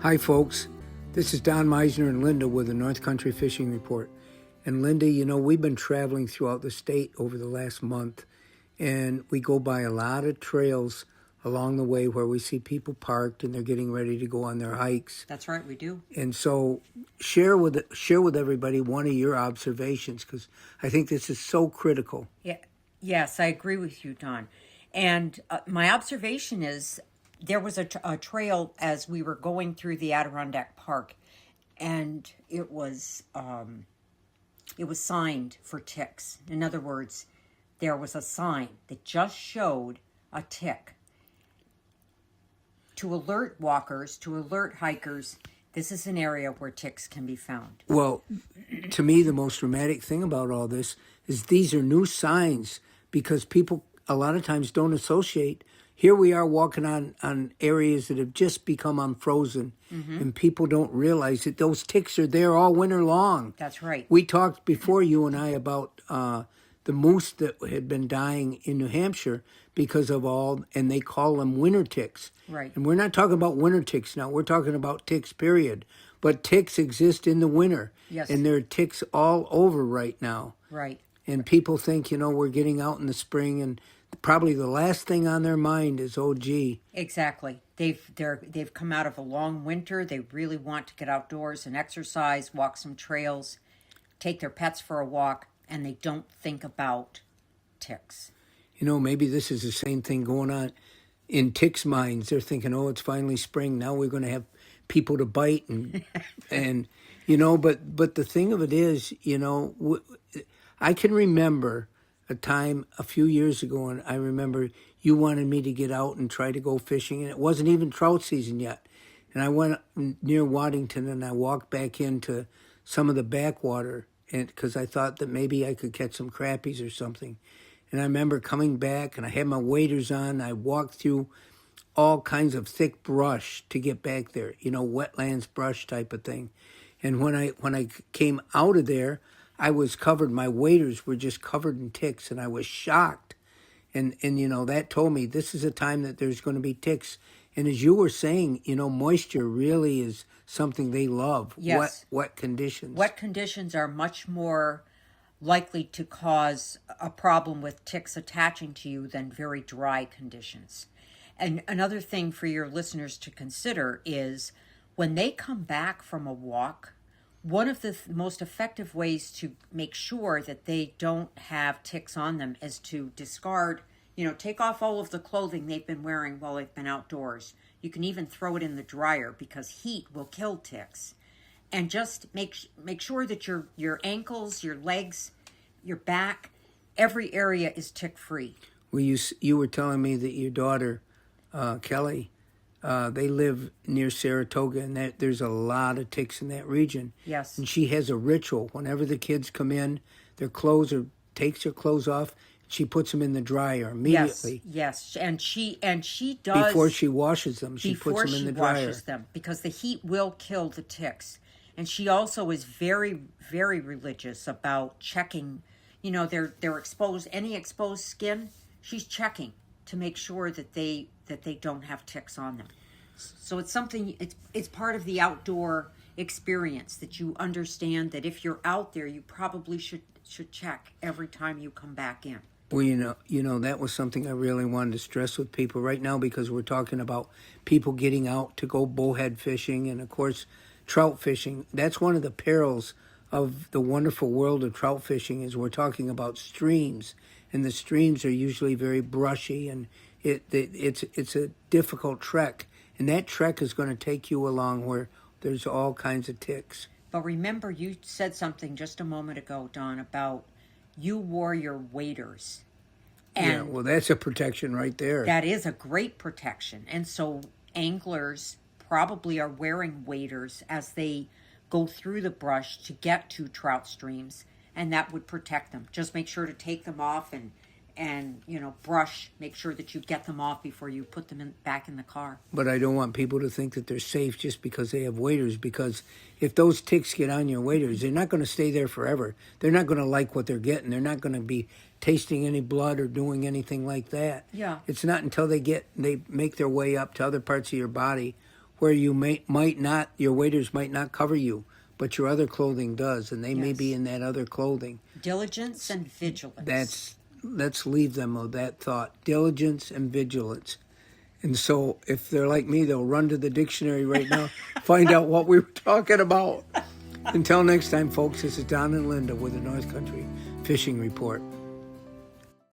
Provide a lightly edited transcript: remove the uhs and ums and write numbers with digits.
Hi folks, this is Don Meissner and Linda with the North Country Fishing Report. And Linda, we've been traveling throughout the state over the last month, and we go by a lot of trails along the way where we see people parked and they're getting ready to go on their hikes. That's right, we do. And so share with everybody one of your observations, because I think this is so critical. Yeah, yes, I agree with you, Don. And my observation is there was a trail as we were going through the Adirondack Park, and it was signed for ticks. In other words, there was a sign that just showed a tick to alert walkers, to alert hikers. This is an area where ticks can be found. Well, to me, the most dramatic thing about all this is these are new signs, because people a lot of times don't associate. Here we are walking on areas that have just become unfrozen, and people don't realize that those ticks are there all winter long. That's right. We talked before, you and I, about the moose that had been dying in New Hampshire because of and they call them winter ticks. Right. And we're not talking about winter ticks now. We're talking about ticks, period. But ticks exist in the winter. Yes. And there are ticks all over right now. Right. And people think, we're getting out in the spring, and probably the last thing on their mind is, oh, gee. Exactly. They've come out of a long winter. They really want to get outdoors and exercise, walk some trails, take their pets for a walk, and they don't think about ticks. Maybe this is the same thing going on in ticks' minds. They're thinking, oh, it's finally spring. Now we're going to have people to bite. And but the thing of it is, I can remember a time a few years ago, and I remember you wanted me to get out and try to go fishing, and it wasn't even trout season yet. And I went near Waddington, and I walked back into some of the backwater, and because I thought that maybe I could catch some crappies or something. And I remember coming back, and I had my waders on. I walked through all kinds of thick brush to get back there, wetlands brush type of thing. And when I came out of there, I was covered. My waders were just covered in ticks, and I was shocked. And that told me this is a time that there's going to be ticks. And as you were saying, moisture really is something they love. Yes. Wet conditions. Wet conditions are much more likely to cause a problem with ticks attaching to you than very dry conditions. And another thing for your listeners to consider is when they come back from a walk, one of the most effective ways to make sure that they don't have ticks on them is to discard, take off all of the clothing they've been wearing while they've been outdoors. You can even throw it in the dryer because heat will kill ticks. And just make sure that your ankles, your legs, your back, every area is tick-free. Well, you were telling me that your daughter, Kelly, they live near Saratoga, and there's a lot of ticks in that region. Yes. And she has a ritual. Whenever the kids come in, takes their clothes off, she puts them in the dryer immediately. Yes. And she does before she washes them. She puts them in the dryer. Before she washes them, because the heat will kill the ticks. And she also is very, very religious about checking, their exposed, any exposed skin. She's checking to make sure that they don't have ticks on them. So it's something. It's part of the outdoor experience that you understand that if you're out there, you probably should check every time you come back in. Well, that was something I really wanted to stress with people right now, because we're talking about people getting out to go bowhead fishing and, of course, trout fishing. That's one of the perils of the wonderful world of trout fishing is we're talking about streams, and the streams are usually very brushy, and it's a difficult trek, and that trek is going to take you along where there's all kinds of ticks. But remember, you said something just a moment ago, Don, about you wore your waders. And yeah, well, that's a protection right there. That is a great protection. And so anglers probably are wearing waders as they go through the brush to get to trout streams, and that would protect them. Just make sure to take them off and brush. Make sure that you get them off before you put them back in the car. But I don't want people to think that they're safe just because they have waders, because if those ticks get on your waders, they're not going to stay there forever. They're not going to like what they're getting. They're not going to be tasting any blood or doing anything like that. Yeah. It's not until they make their way up to other parts of your body where you might not, your waders might not cover you, but your other clothing does, and they may be in that other clothing. Diligence and vigilance. Let's leave them with that thought: diligence and vigilance. And so, if they're like me, they'll run to the dictionary right now, find out what we were talking about. Until next time, folks, this is Don and Linda with the North Country Fishing Report.